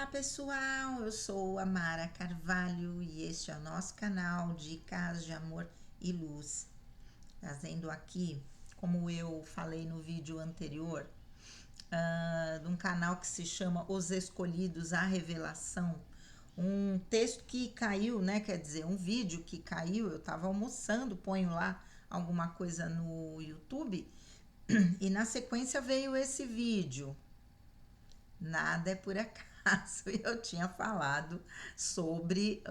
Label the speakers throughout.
Speaker 1: Olá pessoal, eu sou a Mara Carvalho e este é o nosso canal Dicas de Amor e Luz. Trazendo aqui, como eu falei no vídeo anterior, de um canal que se chama Os Escolhidos, a Revelação. Um texto que caiu, né? Quer dizer, um vídeo que caiu, eu estava almoçando, ponho lá alguma coisa no YouTube e na sequência veio esse vídeo. Nada é por acaso. Eu tinha falado sobre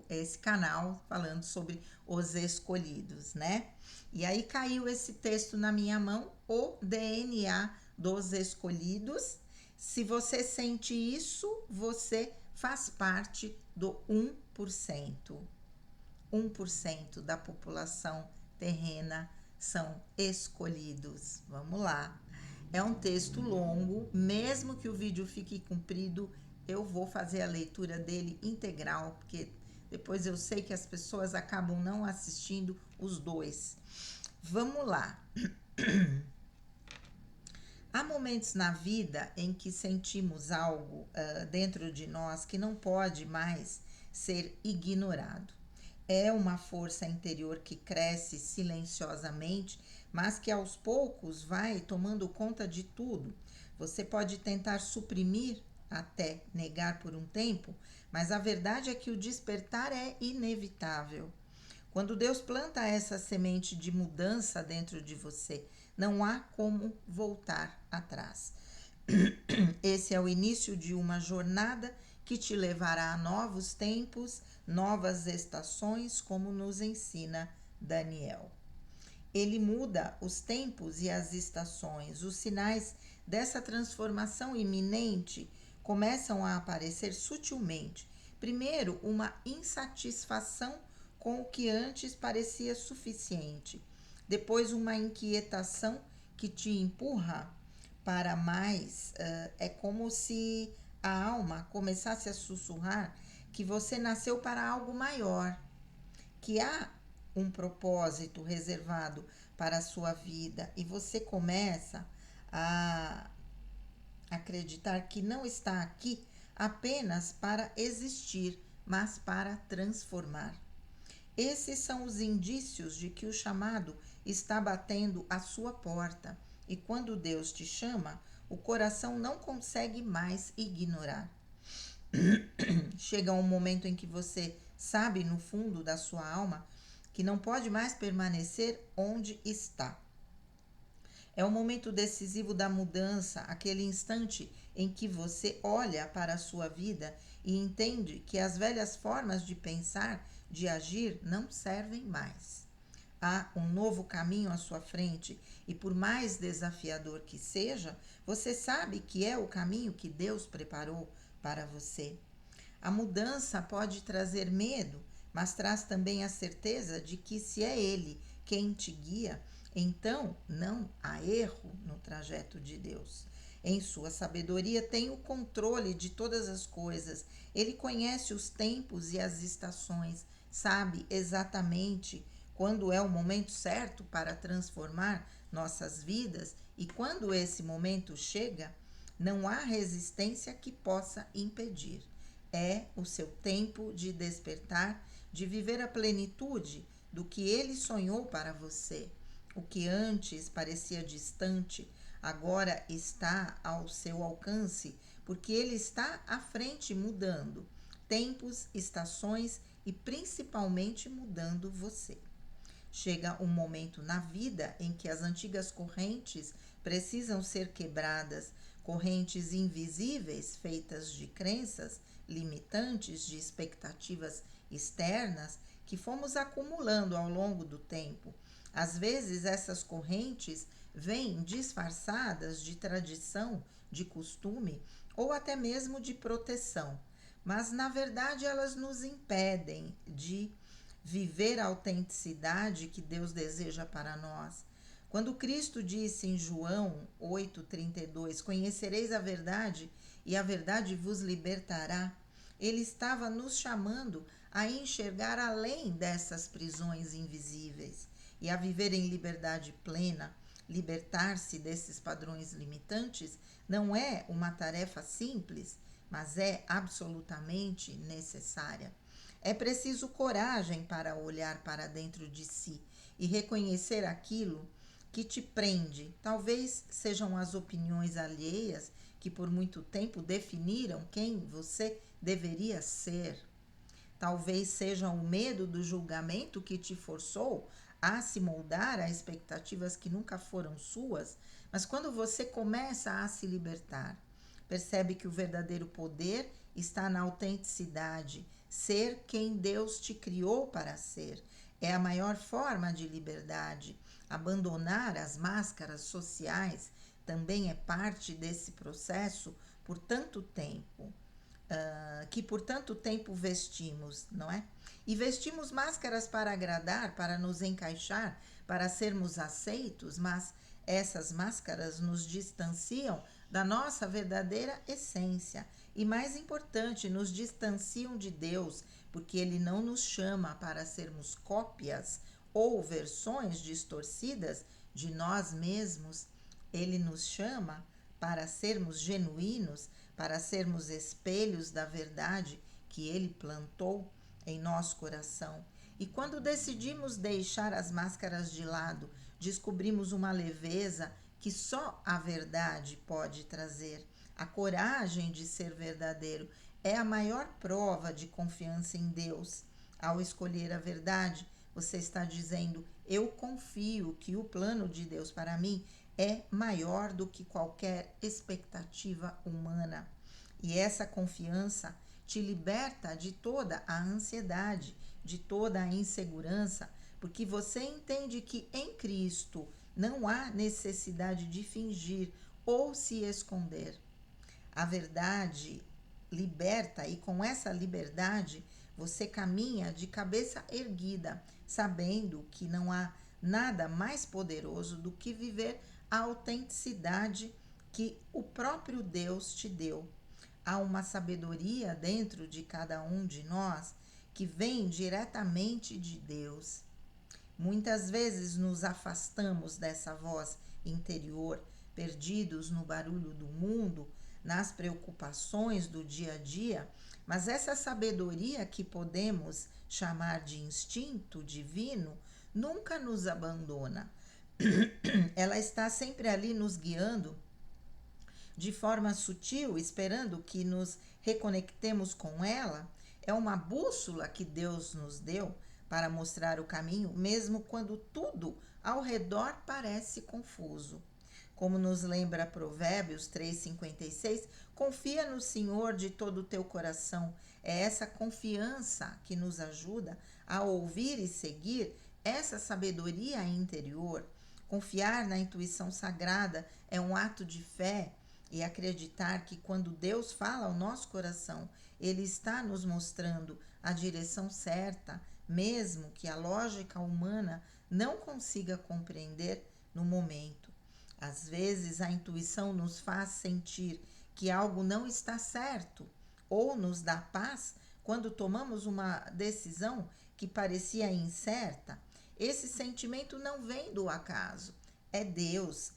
Speaker 1: esse canal, falando sobre os escolhidos, né? E aí caiu esse texto na minha mão, o DNA dos escolhidos. Se você sente isso, você faz parte do 1%. 1% da população terrena são escolhidos. Vamos lá. É um texto longo, mesmo que o vídeo fique comprido, eu vou fazer a leitura dele integral, porque depois eu sei que as pessoas acabam não assistindo os dois. Vamos lá. Há momentos na vida em que sentimos algo dentro de nós que não pode mais ser ignorado. É uma força interior que cresce silenciosamente, mas que aos poucos vai tomando conta de tudo. Você pode tentar suprimir, até negar por um tempo, mas a verdade é que o despertar é inevitável. Quando Deus planta essa semente de mudança dentro de você, não há como voltar atrás. Esse é o início de uma jornada que te levará a novos tempos, novas estações, como nos ensina Daniel. Ele muda os tempos e as estações. Os sinais dessa transformação iminente começam a aparecer sutilmente. Primeiro, uma insatisfação com o que antes parecia suficiente. Depois, uma inquietação que te empurra para mais. É como se a alma começasse a sussurrar que você nasceu para algo maior, que há um propósito reservado para a sua vida e você começa a acreditar que não está aqui apenas para existir, mas para transformar. Esses são os indícios de que o chamado está batendo à sua porta. E quando Deus te chama, o coração não consegue mais ignorar. Chega um momento em que você sabe no fundo da sua alma que não pode mais permanecer onde está. É o momento decisivo da mudança, aquele instante em que você olha para a sua vida e entende que as velhas formas de pensar, de agir, não servem mais. Há um novo caminho à sua frente e, por mais desafiador que seja, você sabe que é o caminho que Deus preparou para você. A mudança pode trazer medo, mas traz também a certeza de que, se é Ele quem te guia, então não há erro no trajeto de Deus. Em sua sabedoria tem o controle de todas as coisas. Ele conhece os tempos e as estações, sabe exatamente quando é o momento certo para transformar nossas vidas, e quando esse momento chega, não há resistência que possa impedir. É o seu tempo de despertar, de viver a plenitude do que ele sonhou para você. O que antes parecia distante, agora está ao seu alcance, porque ele está à frente mudando tempos, estações e principalmente mudando você. Chega um momento na vida em que as antigas correntes precisam ser quebradas, correntes invisíveis feitas de crenças limitantes, de expectativas externas que fomos acumulando ao longo do tempo. Às vezes essas correntes vêm disfarçadas de tradição, de costume ou até mesmo de proteção, mas na verdade elas nos impedem de viver a autenticidade que Deus deseja para nós. Quando Cristo disse em João 8,32: Conhecereis a verdade e a verdade vos libertará, ele estava nos chamando a enxergar além dessas prisões invisíveis e a viver em liberdade plena, libertar-se desses padrões limitantes não é uma tarefa simples, mas é absolutamente necessária. É preciso coragem para olhar para dentro de si e reconhecer aquilo que te prende. Talvez sejam as opiniões alheias que por muito tempo definiram quem você deveria ser. Talvez seja o medo do julgamento que te forçou a se moldar a expectativas que nunca foram suas, mas quando você começa a se libertar, percebe que o verdadeiro poder está na autenticidade, ser quem Deus te criou para ser. É a maior forma de liberdade. Abandonar as máscaras sociais também é parte desse processo por tanto tempo. Que por tanto tempo vestimos, não é? E vestimos máscaras para agradar, para nos encaixar, para sermos aceitos, mas essas máscaras nos distanciam da nossa verdadeira essência. E mais importante, nos distanciam de Deus, porque Ele não nos chama para sermos cópias ou versões distorcidas de nós mesmos. Ele nos chama para sermos genuínos, para sermos espelhos da verdade que Ele plantou em nosso coração. E quando decidimos deixar as máscaras de lado, descobrimos uma leveza que só a verdade pode trazer. A coragem de ser verdadeiro é a maior prova de confiança em Deus. Ao escolher a verdade, você está dizendo: eu confio que o plano de Deus para mim é maior do que qualquer expectativa humana. E essa confiança te liberta de toda a ansiedade, de toda a insegurança, porque você entende que em Cristo não há necessidade de fingir ou se esconder. A verdade liberta, e com essa liberdade você caminha de cabeça erguida, sabendo que não há nada mais poderoso do que viver a autenticidade que o próprio Deus te deu. Há uma sabedoria dentro de cada um de nós que vem diretamente de Deus. Muitas vezes nos afastamos dessa voz interior, perdidos no barulho do mundo, nas preocupações do dia a dia, mas essa sabedoria que podemos chamar de instinto divino nunca nos abandona. Ela está sempre ali nos guiando de forma sutil, esperando que nos reconectemos com ela. É uma bússola que Deus nos deu para mostrar o caminho, mesmo quando tudo ao redor parece confuso. Como nos lembra Provérbios 3,56, confia no Senhor de todo o teu coração. É essa confiança que nos ajuda a ouvir e seguir essa sabedoria interior. Confiar na intuição sagrada é um ato de fé e acreditar que quando Deus fala ao nosso coração, Ele está nos mostrando a direção certa, mesmo que a lógica humana não consiga compreender no momento. Às vezes a intuição nos faz sentir que algo não está certo ou nos dá paz quando tomamos uma decisão que parecia incerta. Esse sentimento não vem do acaso, é Deus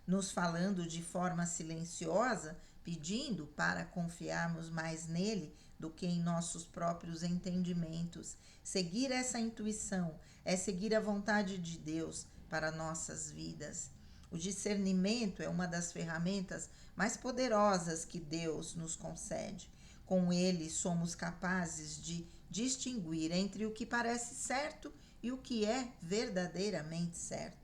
Speaker 1: nos falando de forma silenciosa, pedindo para confiarmos mais nele do que em nossos próprios entendimentos. Seguir essa intuição é seguir a vontade de Deus para nossas vidas. O discernimento é uma das ferramentas mais poderosas que Deus nos concede. Com ele, somos capazes de distinguir entre o que parece certo e o que é verdadeiramente certo.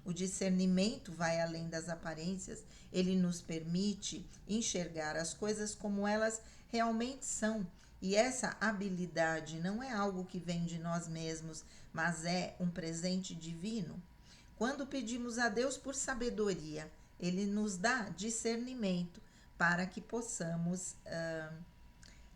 Speaker 1: O discernimento vai além das aparências, ele nos permite enxergar as coisas como elas realmente são. E essa habilidade não é algo que vem de nós mesmos, mas é um presente divino. Quando pedimos a Deus por sabedoria, ele nos dá discernimento para que possamos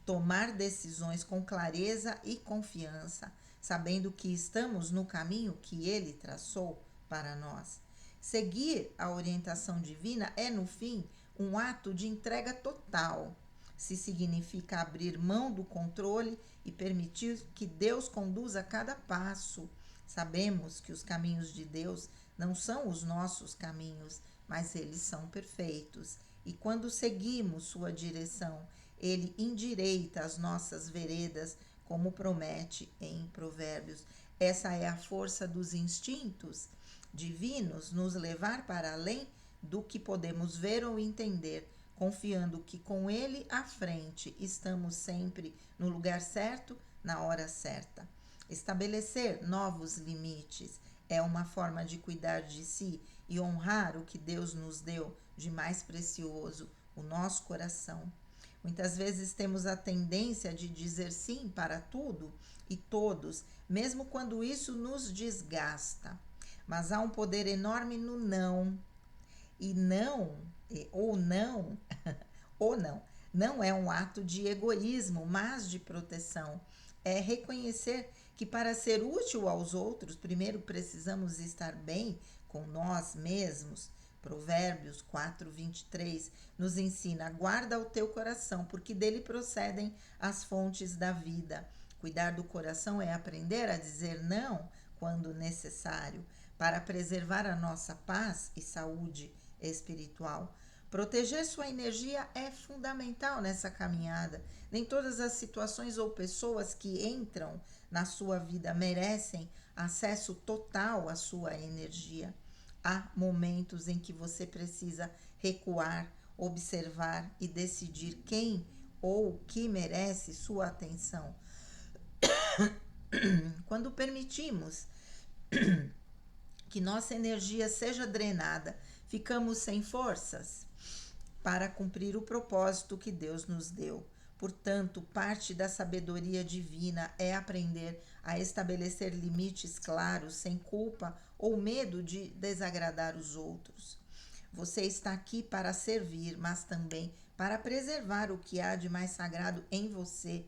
Speaker 1: tomar decisões com clareza e confiança, sabendo que estamos no caminho que ele traçou para nós. Seguir a orientação divina é, no fim, um ato de entrega total. Se significa abrir mão do controle e permitir que Deus conduza cada passo. Sabemos que os caminhos de Deus não são os nossos caminhos, mas eles são perfeitos. E quando seguimos sua direção, ele endireita as nossas veredas, como promete em Provérbios. Essa é a força dos instintos divinos, nos levar para além do que podemos ver ou entender, confiando que com ele à frente estamos sempre no lugar certo, na hora certa. Estabelecer novos limites é uma forma de cuidar de si e honrar o que Deus nos deu de mais precioso, o nosso coração. Muitas vezes temos a tendência de dizer sim para tudo e todos, mesmo quando isso nos desgasta. Mas há um poder enorme no não. E não, ou não, ou não, não é um ato de egoísmo, mas de proteção. É reconhecer que para ser útil aos outros, primeiro precisamos estar bem com nós mesmos. Provérbios 4:23 nos ensina: guarda o teu coração, porque dele procedem as fontes da vida. Cuidar do coração é aprender a dizer não quando necessário, para preservar a nossa paz e saúde espiritual. Proteger sua energia é fundamental nessa caminhada. Nem todas as situações ou pessoas que entram na sua vida merecem acesso total à sua energia. Há momentos em que você precisa recuar, observar e decidir quem ou o que merece sua atenção. Quando permitimos que nossa energia seja drenada, ficamos sem forças para cumprir o propósito que Deus nos deu. Portanto, parte da sabedoria divina é aprender a estabelecer limites claros, sem culpa ou medo de desagradar os outros. Você está aqui para servir, mas também para preservar o que há de mais sagrado em você.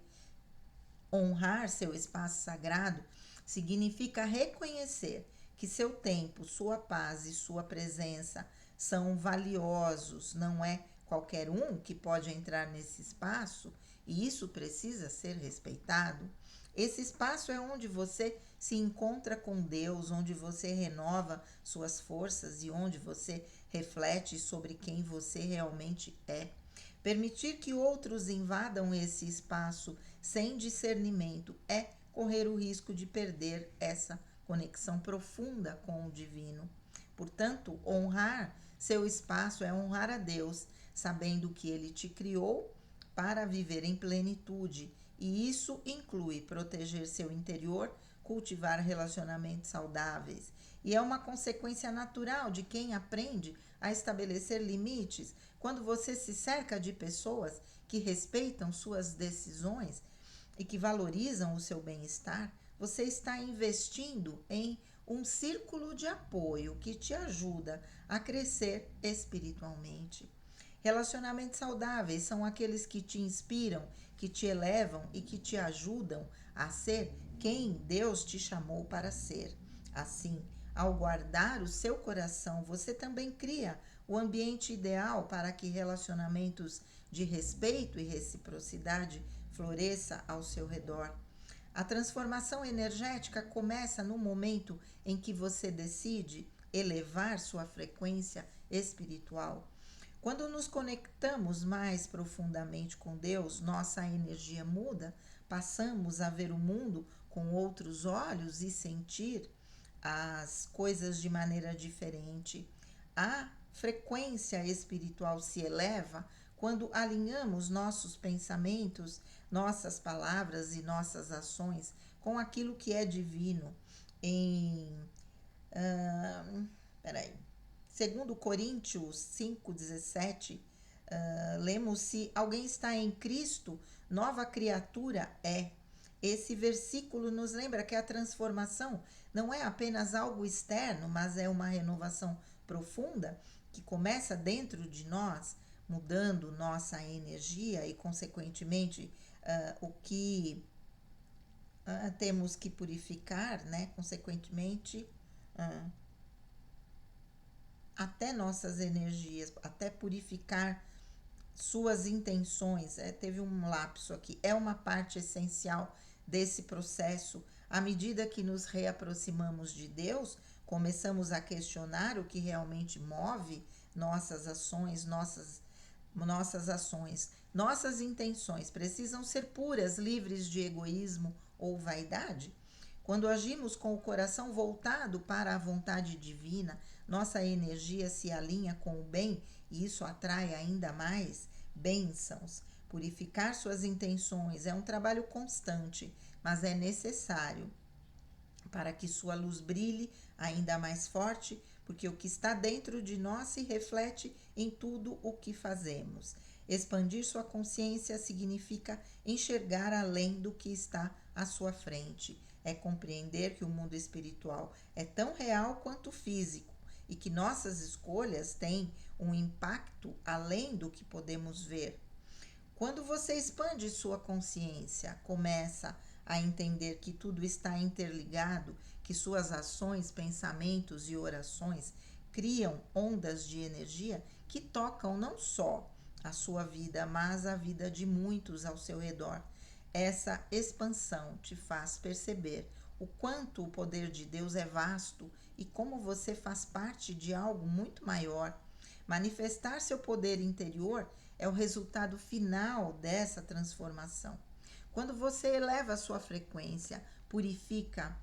Speaker 1: Honrar seu espaço sagrado significa reconhecer que seu tempo, sua paz e sua presença são valiosos. Não é qualquer um que pode entrar nesse espaço e isso precisa ser respeitado. Esse espaço é onde você se encontra com Deus, onde você renova suas forças e onde você reflete sobre quem você realmente é. Permitir que outros invadam esse espaço sem discernimento é correr o risco de perder essa conexão profunda com o divino. Portanto, honrar seu espaço é honrar a Deus, sabendo que ele te criou para viver em plenitude, e isso inclui proteger seu interior, cultivar relacionamentos saudáveis, e é uma consequência natural de quem aprende a estabelecer limites. Quando você se cerca de pessoas que respeitam suas decisões e que valorizam o seu bem-estar, você está investindo em um círculo de apoio que te ajuda a crescer espiritualmente. Relacionamentos saudáveis são aqueles que te inspiram, que te elevam e que te ajudam a ser quem Deus te chamou para ser. Assim, ao guardar o seu coração, você também cria o ambiente ideal para que relacionamentos de respeito e reciprocidade floresça ao seu redor. A transformação energética começa no momento em que você decide elevar sua frequência espiritual. Quando nos conectamos mais profundamente com Deus, nossa energia muda, passamos a ver o mundo com outros olhos e sentir as coisas de maneira diferente. A frequência espiritual se eleva quando alinhamos nossos pensamentos, nossas palavras e nossas ações com aquilo que é divino. Em peraí, segundo Coríntios 5:17, lemos: se alguém está em Cristo, nova criatura é. Esse versículo nos lembra que a transformação não é apenas algo externo, mas é uma renovação profunda que começa dentro de nós, mudando nossa energia e, consequentemente, o que temos que purificar, né? Consequentemente, até nossas energias, até purificar suas intenções. Teve um lapso aqui. É uma parte essencial desse processo. À medida que nos reaproximamos de Deus, começamos a questionar o que realmente move nossas ações, nossas intenções precisam ser puras, livres de egoísmo ou vaidade? Quando agimos com o coração voltado para a vontade divina, nossa energia se alinha com o bem e isso atrai ainda mais bênçãos. Purificar suas intenções é um trabalho constante, mas é necessário para que sua luz brilhe ainda mais forte, porque o que está dentro de nós se reflete em tudo o que fazemos. Expandir sua consciência significa enxergar além do que está à sua frente. É compreender que o mundo espiritual é tão real quanto físico e que nossas escolhas têm um impacto além do que podemos ver. Quando você expande sua consciência, começa a entender que tudo está interligado, que suas ações, pensamentos e orações criam ondas de energia que tocam não só a sua vida, mas a vida de muitos ao seu redor. Essa expansão te faz perceber o quanto o poder de Deus é vasto e como você faz parte de algo muito maior. Manifestar seu poder interior é o resultado final dessa transformação. Quando você eleva a sua frequência, purifica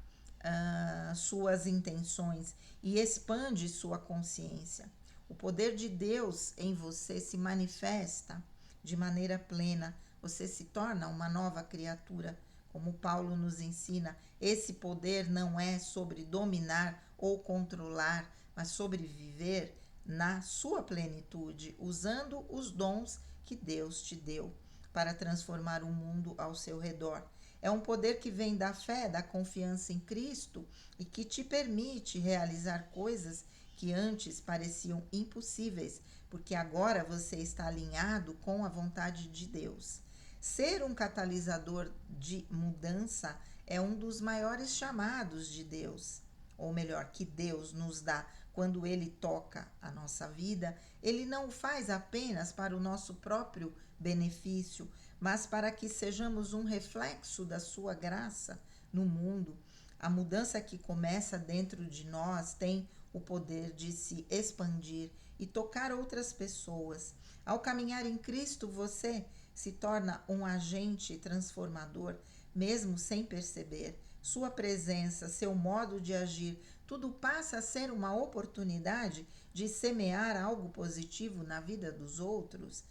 Speaker 1: suas intenções e expande sua consciência, o poder de Deus em você se manifesta de maneira plena. Você se torna uma nova criatura. Como Paulo nos ensina, esse poder não é sobre dominar ou controlar, mas sobre viver na sua plenitude, usando os dons que Deus te deu para transformar o mundo ao seu redor. É um poder que vem da fé, da confiança em Cristo e que te permite realizar coisas que antes pareciam impossíveis, porque agora você está alinhado com a vontade de Deus. Ser um catalisador de mudança é um dos maiores chamados de Deus, ou melhor, que Deus nos dá quando Ele toca a nossa vida. Ele não o faz apenas para o nosso próprio benefício, mas para que sejamos um reflexo da sua graça no mundo. A mudança que começa dentro de nós tem o poder de se expandir e tocar outras pessoas. Ao caminhar em Cristo, você se torna um agente transformador, mesmo sem perceber. Sua presença, seu modo de agir, tudo passa a ser uma oportunidade de semear algo positivo na vida dos outros.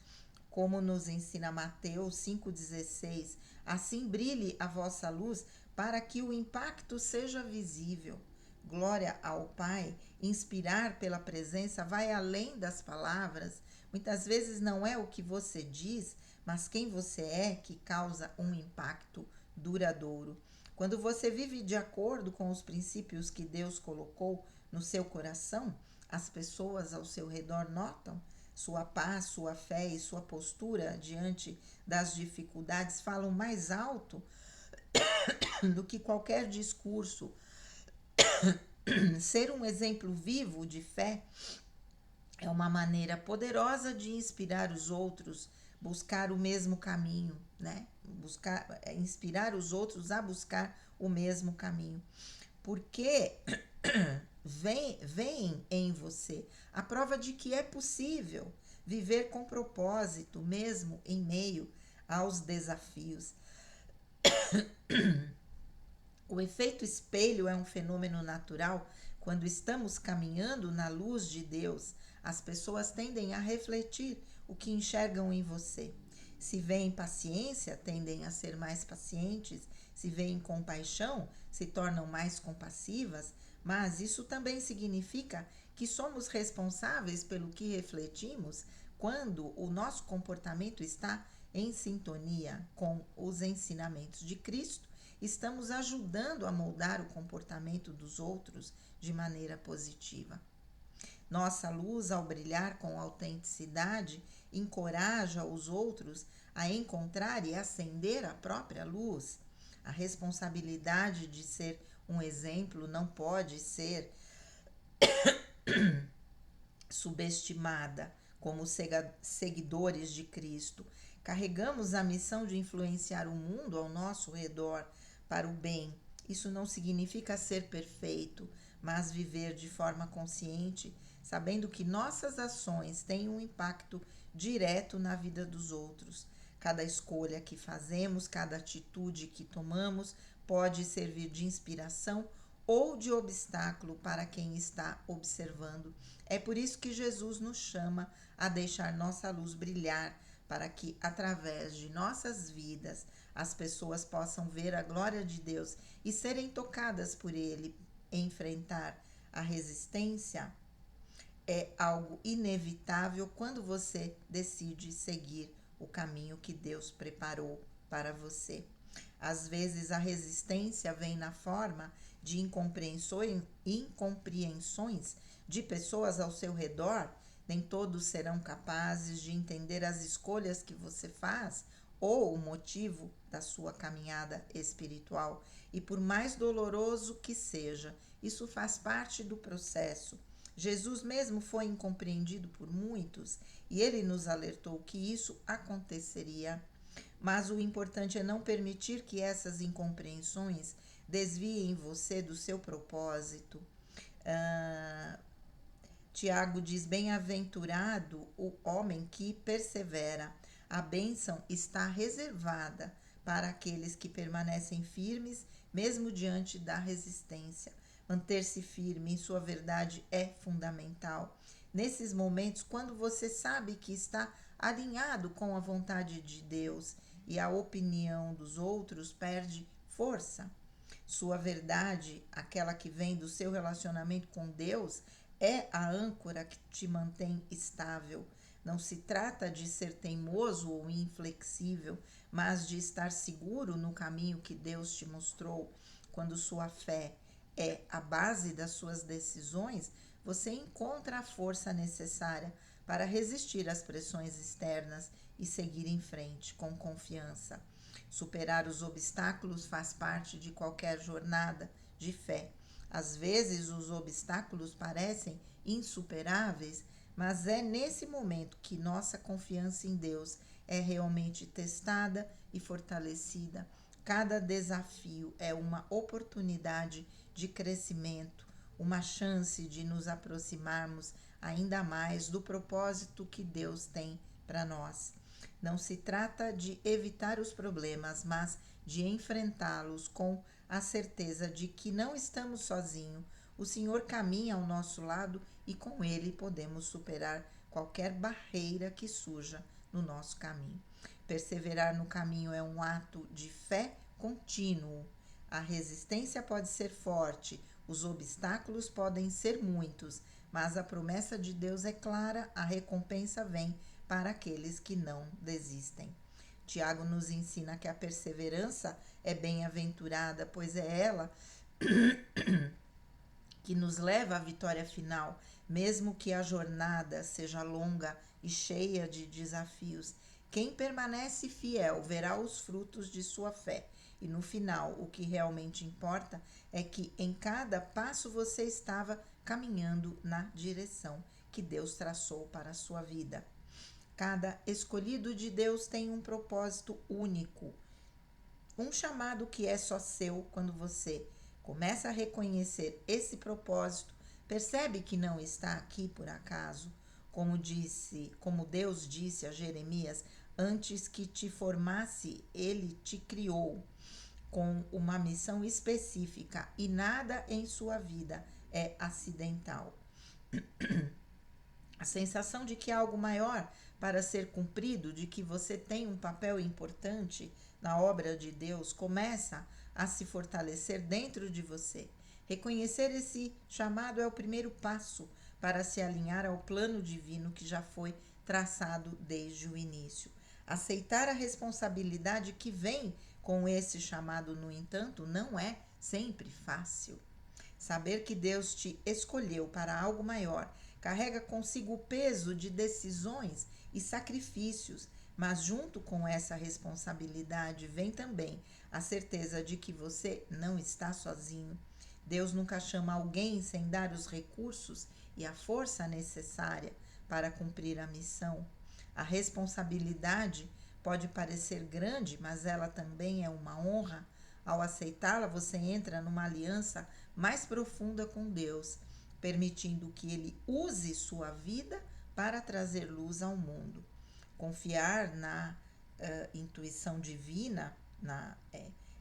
Speaker 1: Como nos ensina Mateus 5,16, assim brilhe a vossa luz para que o impacto seja visível. Glória ao Pai, inspirar pela presença vai além das palavras. Muitas vezes não é o que você diz, mas quem você é que causa um impacto duradouro. Quando você vive de acordo com os princípios que Deus colocou no seu coração, as pessoas ao seu redor notam. Sua paz, sua fé e sua postura diante das dificuldades falam mais alto do que qualquer discurso. Ser um exemplo vivo de fé é uma maneira poderosa de inspirar os outros, buscar o mesmo caminho, né? Inspirar os outros a buscar o mesmo caminho. Porque vem em você a prova de que é possível viver com propósito, mesmo em meio aos desafios. O efeito espelho é um fenômeno natural. Quando estamos caminhando na luz de Deus, as pessoas tendem a refletir o que enxergam em você. Se veem paciência, tendem a ser mais pacientes. Se veem compaixão, se tornam mais compassivas. Mas isso também significa que somos responsáveis pelo que refletimos quando o nosso comportamento está em sintonia com os ensinamentos de Cristo. Estamos ajudando a moldar o comportamento dos outros de maneira positiva. Nossa luz, ao brilhar com autenticidade, encoraja os outros a encontrar e acender a própria luz. A responsabilidade de ser um exemplo não pode ser subestimada. Como seguidores de Cristo, carregamos a missão de influenciar o mundo ao nosso redor para o bem. Isso não significa ser perfeito, mas viver de forma consciente, sabendo que nossas ações têm um impacto direto na vida dos outros. Cada escolha que fazemos, cada atitude que tomamos pode servir de inspiração ou de obstáculo para quem está observando. É por isso que Jesus nos chama a deixar nossa luz brilhar, para que, através de nossas vidas, as pessoas possam ver a glória de Deus e serem tocadas por Ele. Enfrentar a resistência é algo inevitável quando você decide seguir o caminho que Deus preparou para você. Às vezes a resistência vem na forma de incompreensões de pessoas ao seu redor. Nem todos serão capazes de entender as escolhas que você faz ou o motivo da sua caminhada espiritual. E por mais doloroso que seja, isso faz parte do processo. Jesus mesmo foi incompreendido por muitos e ele nos alertou que isso aconteceria. Mas o importante é não permitir que essas incompreensões desviem você do seu propósito. Tiago diz: bem-aventurado o homem que persevera. A bênção está reservada para aqueles que permanecem firmes, mesmo diante da resistência. Manter-se firme em sua verdade é fundamental. Nesses momentos, quando você sabe que está alinhado com a vontade de Deus e a opinião dos outros perde força. Sua verdade, aquela que vem do seu relacionamento com Deus, é a âncora que te mantém estável. Não se trata de ser teimoso ou inflexível, mas de estar seguro no caminho que Deus te mostrou. Quando sua fé é a base das suas decisões, você encontra a força necessária para resistir às pressões externas e seguir em frente com confiança. Superar os obstáculos faz parte de qualquer jornada de fé. Às vezes os obstáculos parecem insuperáveis, mas é nesse momento que nossa confiança em Deus é realmente testada e fortalecida. Cada desafio é uma oportunidade de crescimento, uma chance de nos aproximarmos ainda mais do propósito que Deus tem para nós. Não se trata de evitar os problemas, mas de enfrentá-los com a certeza de que não estamos sozinhos. O Senhor caminha ao nosso lado e com Ele podemos superar qualquer barreira que surja no nosso caminho. Perseverar no caminho é um ato de fé contínuo. A resistência pode ser forte, os obstáculos podem ser muitos, mas a promessa de Deus é clara, a recompensa vem para aqueles que não desistem. Tiago nos ensina que a perseverança é bem-aventurada, pois é ela que nos leva à vitória final, mesmo que a jornada seja longa e cheia de desafios. Quem permanece fiel verá os frutos de sua fé. E no final, o que realmente importa é que em cada passo você estava caminhando na direção que Deus traçou para a sua vida. Cada escolhido de Deus tem um propósito único, um chamado que é só seu. Quando você começa a reconhecer esse propósito, percebe que não está aqui por acaso. Como Deus disse a Jeremias, antes que te formasse, ele te criou com uma missão específica e nada em sua vida é acidental. A sensação de que há algo maior para ser cumprido, de que você tem um papel importante na obra de Deus, começa a se fortalecer dentro de você. Reconhecer esse chamado é o primeiro passo para se alinhar ao plano divino que já foi traçado desde o início. Aceitar a responsabilidade que vem com esse chamado, no entanto, não é sempre fácil. Saber que Deus te escolheu para algo maior carrega consigo o peso de decisões e sacrifícios, mas junto com essa responsabilidade vem também a certeza de que você não está sozinho. Deus nunca chama alguém sem dar os recursos e a força necessária para cumprir a missão. A responsabilidade pode parecer grande, mas ela também é uma honra. Ao aceitá-la, você entra numa aliança mais profunda com Deus, permitindo que Ele use sua vida para trazer luz ao mundo. Confiar na intuição divina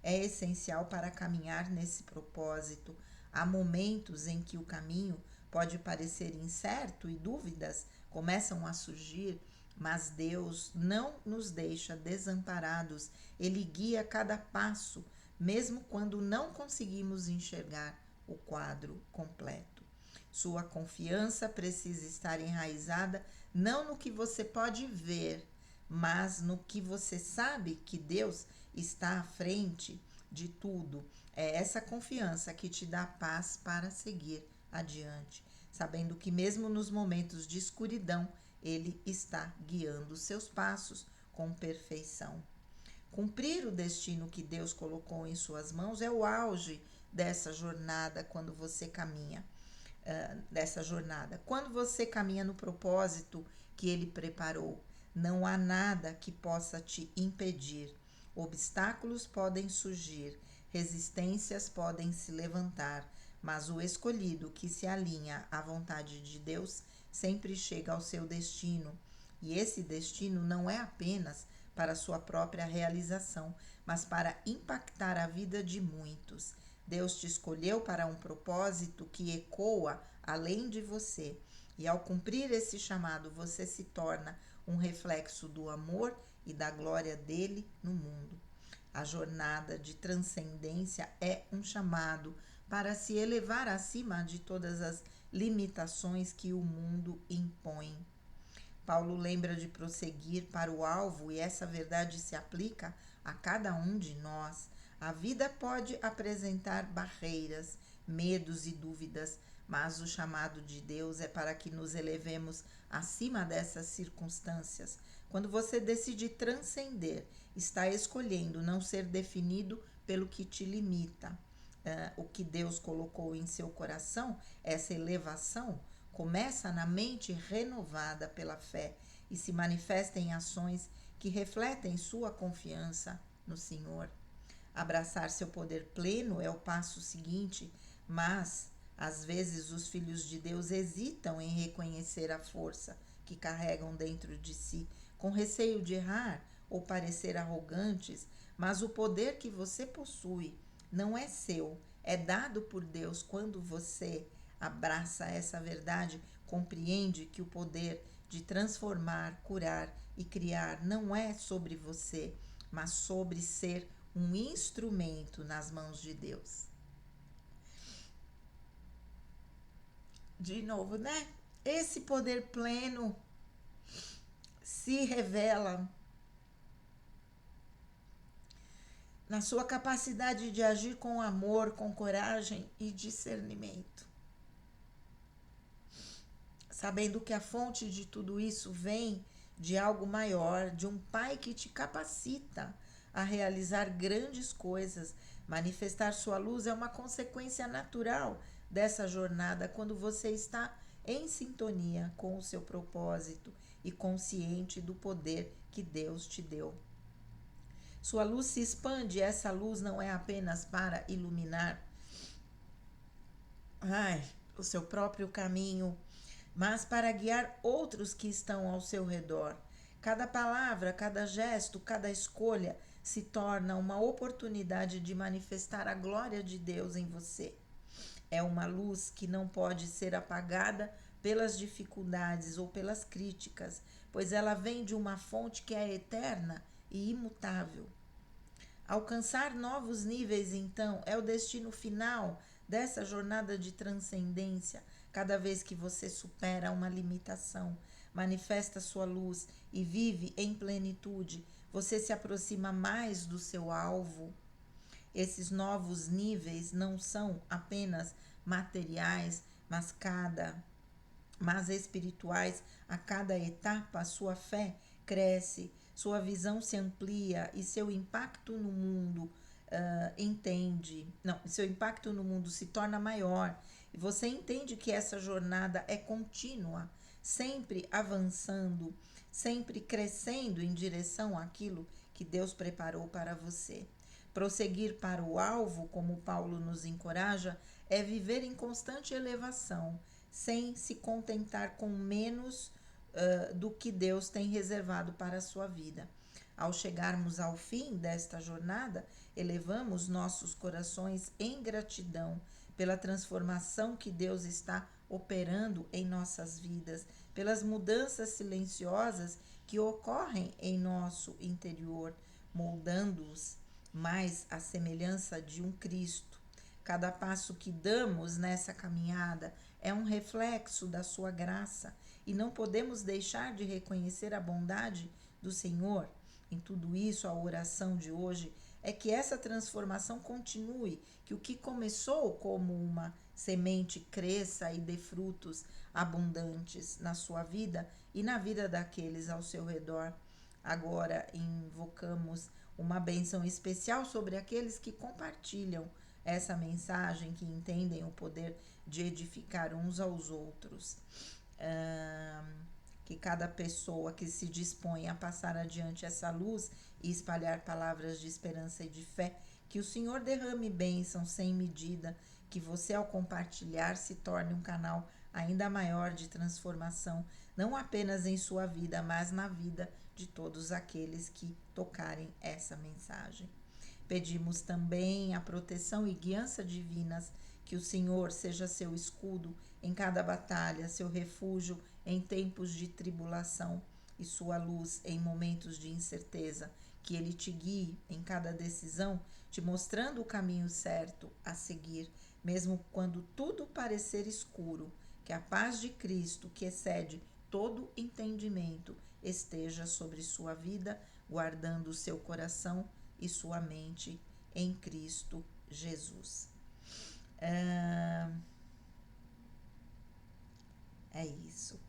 Speaker 1: é essencial para caminhar nesse propósito. Há momentos em que o caminho pode parecer incerto e dúvidas começam a surgir, mas Deus não nos deixa desamparados. Ele guia cada passo, mesmo quando não conseguimos enxergar o quadro completo. Sua confiança precisa estar enraizada não no que você pode ver, mas no que você sabe que Deus está à frente de tudo. É essa confiança que te dá paz para seguir adiante, sabendo que mesmo nos momentos de escuridão, Ele está guiando os seus passos com perfeição. Cumprir o destino que Deus colocou em suas mãos é o auge dessa jornada quando você caminha. Quando você caminha no propósito que Ele preparou, não há nada que possa te impedir. Obstáculos podem surgir, resistências podem se levantar, mas o escolhido que se alinha à vontade de Deus sempre chega ao seu destino. E esse destino não é apenas para sua própria realização, mas para impactar a vida de muitos. Deus te escolheu para um propósito que ecoa além de você. E ao cumprir esse chamado, você se torna um reflexo do amor e da glória dele no mundo. A jornada de transcendência é um chamado para se elevar acima de todas as limitações que o mundo impõe. Paulo lembra de prosseguir para o alvo e essa verdade se aplica a cada um de nós. A vida pode apresentar barreiras, medos e dúvidas, mas o chamado de Deus é para que nos elevemos acima dessas circunstâncias. Quando você decide transcender, está escolhendo não ser definido pelo que te limita. O que Deus colocou em seu coração, essa elevação, começa na mente renovada pela fé e se manifesta em ações que refletem sua confiança no Senhor. Abraçar seu poder pleno é o passo seguinte, mas às vezes os filhos de Deus hesitam em reconhecer a força que carregam dentro de si, com receio de errar ou parecer arrogantes, mas o poder que você possui não é seu, é dado por Deus. Quando você abraça essa verdade, compreende que o poder de transformar, curar e criar não é sobre você, mas sobre ser um instrumento nas mãos de Deus. De novo, né? Esse poder pleno se revela na sua capacidade de agir com amor, com coragem e discernimento. Sabendo que a fonte de tudo isso vem de algo maior, de um Pai que te capacita a realizar grandes coisas. Manifestar sua luz é uma consequência natural dessa jornada quando você está em sintonia com o seu propósito e consciente do poder que Deus te deu. Sua luz se expande, e essa luz não é apenas para iluminar o seu próprio caminho, mas para guiar outros que estão ao seu redor. Cada palavra, cada gesto, cada escolha se torna uma oportunidade de manifestar a glória de Deus em você. É uma luz que não pode ser apagada pelas dificuldades ou pelas críticas, pois ela vem de uma fonte que é eterna e imutável. Alcançar novos níveis, então, é o destino final dessa jornada de transcendência. Cada vez que você supera uma limitação, manifesta sua luz e vive em plenitude, você se aproxima mais do seu alvo. Esses novos níveis não são apenas materiais, mas espirituais. A cada etapa, sua fé cresce, sua visão se amplia e seu impacto no mundo seu impacto no mundo se torna maior. E você entende que essa jornada é contínua, sempre avançando, sempre crescendo em direção àquilo que Deus preparou para você. Prosseguir para o alvo, como Paulo nos encoraja, é viver em constante elevação, sem se contentar com menos do que Deus tem reservado para a sua vida. Ao chegarmos ao fim desta jornada, elevamos nossos corações em gratidão pela transformação que Deus está operando em nossas vidas, pelas mudanças silenciosas que ocorrem em nosso interior, moldando-os mais à semelhança de um Cristo. Cada passo que damos nessa caminhada é um reflexo da sua graça e não podemos deixar de reconhecer a bondade do Senhor. Em tudo isso, a oração de hoje é que essa transformação continue, que o que começou como uma semente cresça e dê frutos abundantes na sua vida e na vida daqueles ao seu redor. Agora invocamos uma bênção especial sobre aqueles que compartilham essa mensagem, que entendem o poder de edificar uns aos outros. Que cada pessoa que se dispõe a passar adiante essa luz e espalhar palavras de esperança e de fé, que o Senhor derrame bênção sem medida, que você, ao compartilhar, se torne um canal ainda maior de transformação, não apenas em sua vida, mas na vida de todos aqueles que tocarem essa mensagem. Pedimos também a proteção e guiança divinas, que o Senhor seja seu escudo em cada batalha, seu refúgio em tempos de tribulação e sua luz em momentos de incerteza, que Ele te guie em cada decisão, te mostrando o caminho certo a seguir, mesmo quando tudo parecer escuro, que a paz de Cristo, que excede todo entendimento, esteja sobre sua vida, guardando o seu coração e sua mente em Cristo Jesus. É isso.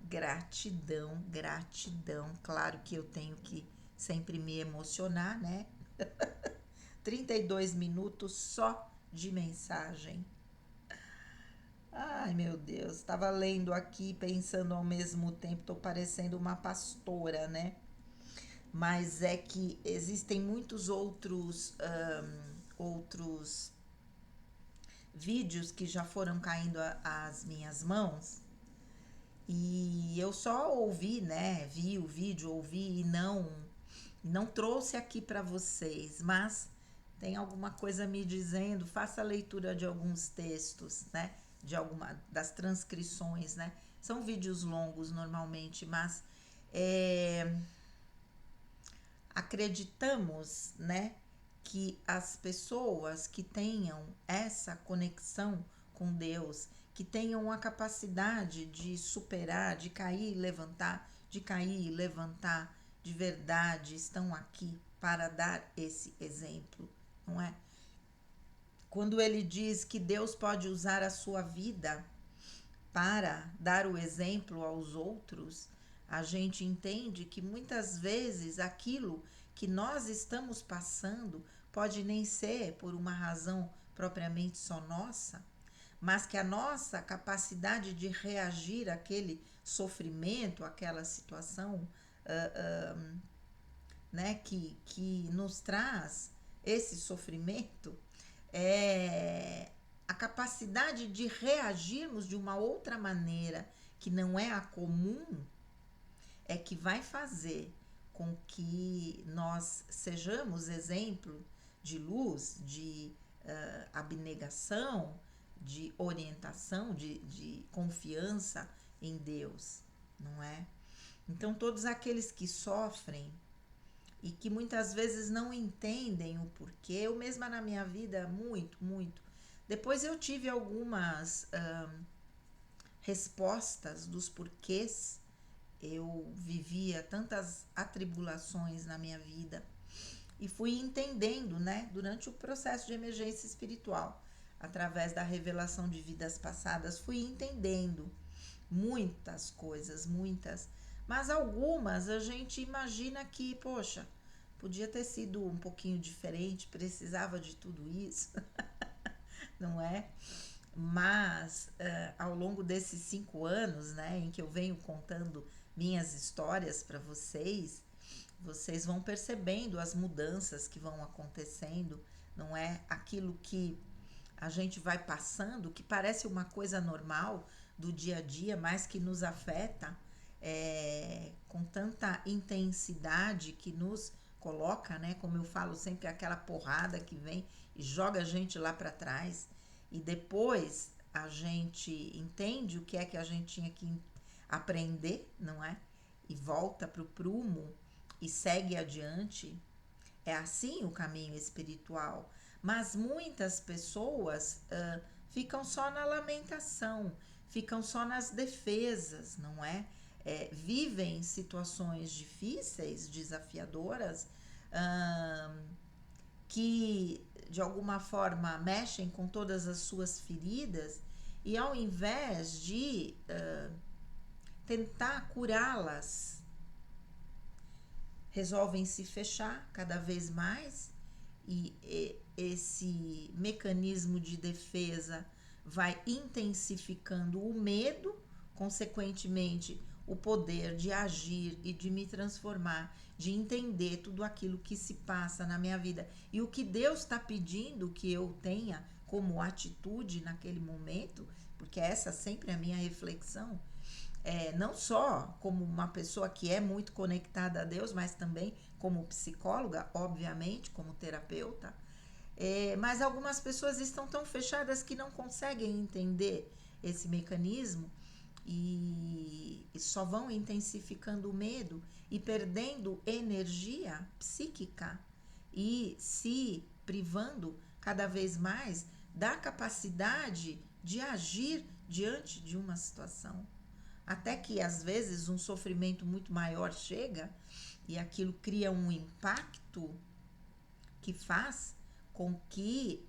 Speaker 1: Gratidão, gratidão. Claro que eu tenho que sempre me emocionar, né? 32 minutos só de mensagem. Ai, meu Deus. Estava lendo aqui, pensando ao mesmo tempo, tô parecendo uma pastora, né? Mas é que existem muitos outros vídeos que já foram caindo às minhas mãos e eu só ouvi, né? Vi o vídeo, ouvi e não trouxe aqui para vocês, mas tem alguma coisa me dizendo, faça a leitura de alguns textos, né? De alguma das transcrições, né? São vídeos longos normalmente, mas acreditamos, né, que as pessoas que tenham essa conexão com Deus, que tenham a capacidade de superar, de cair e levantar, de cair e levantar de verdade, estão aqui para dar esse exemplo, não é? Quando ele diz que Deus pode usar a sua vida para dar o exemplo aos outros, a gente entende que muitas vezes aquilo que nós estamos passando pode nem ser por uma razão propriamente só nossa, mas que a nossa capacidade de reagir àquele sofrimento, àquela situação, né, que nos traz esse sofrimento, a capacidade de reagirmos de uma outra maneira que não é a comum, é que vai fazer com que nós sejamos exemplo de luz, de abnegação, de orientação, de confiança em Deus, não é? Então, todos aqueles que sofrem e que muitas vezes não entendem o porquê, eu mesma na minha vida, muito. Depois eu tive algumas respostas dos porquês eu vivia tantas atribulações na minha vida e fui entendendo, né, durante o processo de emergência espiritual, através da revelação de vidas passadas, fui entendendo muitas coisas, mas algumas a gente imagina que, poxa, podia ter sido um pouquinho diferente, precisava de tudo isso, não é? Mas ao longo desses 5 anos, né, em que eu venho contando minhas histórias para vocês, vocês vão percebendo as mudanças que vão acontecendo não é? Aquilo que a gente vai passando, que parece uma coisa normal do dia a dia, mas que nos afeta com tanta intensidade, que nos coloca, né? Como eu falo sempre, aquela porrada que vem e joga a gente lá para trás. E depois a gente entende o que é que a gente tinha que aprender, não é? E volta para o prumo e segue adiante. É assim o caminho espiritual. Mas muitas pessoas ficam só na lamentação, ficam só nas defesas, não é? Vivem situações difíceis, desafiadoras, que de alguma forma mexem com todas as suas feridas, e ao invés de tentar curá-las, resolvem se fechar cada vez mais, e esse mecanismo de defesa vai intensificando o medo, consequentemente o poder de agir e de me transformar, de entender tudo aquilo que se passa na minha vida e o que Deus está pedindo que eu tenha como atitude naquele momento, porque essa sempre é a minha reflexão. Não só como uma pessoa que é muito conectada a Deus, mas também como psicóloga, obviamente, como terapeuta. Mas algumas pessoas estão tão fechadas que não conseguem entender esse mecanismo e só vão intensificando o medo e perdendo energia psíquica e se privando cada vez mais da capacidade de agir diante de uma situação. Até que às vezes um sofrimento muito maior chega e aquilo cria um impacto que faz com que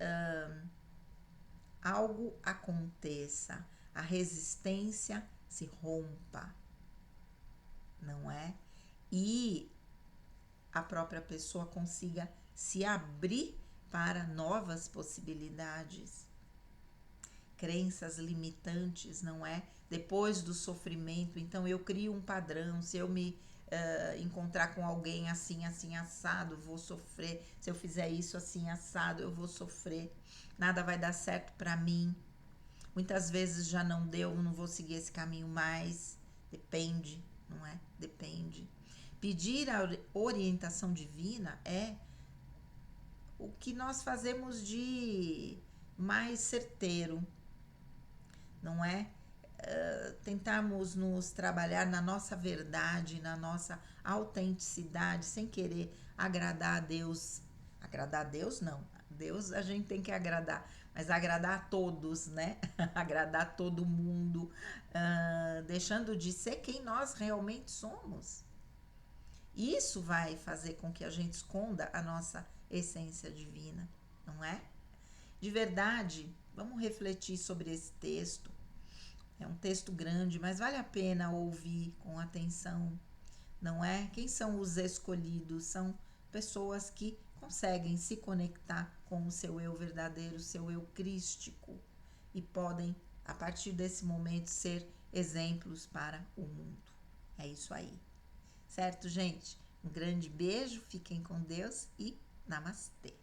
Speaker 1: algo aconteça, a resistência se rompa, não é? E a própria pessoa consiga se abrir para novas possibilidades. Crenças limitantes, não é? Depois do sofrimento, então eu crio um padrão. Se eu me encontrar com alguém assim, assim, assado, vou sofrer. Se eu fizer isso assim, assado, eu vou sofrer. Nada vai dar certo para mim. Muitas vezes já não deu, não vou seguir esse caminho mais. Depende, não é? Depende. Pedir a orientação divina é o que nós fazemos de mais certeiro, não é? Tentarmos nos trabalhar na nossa verdade, na nossa autenticidade, sem querer agradar a Deus. Agradar a Deus, não. Deus a gente tem que agradar, mas agradar a todos, né? Agradar todo mundo, deixando de ser quem nós realmente somos. Isso vai fazer com que a gente esconda a nossa essência divina, não é? De verdade, vamos refletir sobre esse texto. É um texto grande, mas vale a pena ouvir com atenção, não é? Quem são os escolhidos? São pessoas que conseguem se conectar com o seu eu verdadeiro, o seu eu crístico, e podem, a partir desse momento, ser exemplos para o mundo. É isso aí. Certo, gente? Um grande beijo, fiquem com Deus e namastê.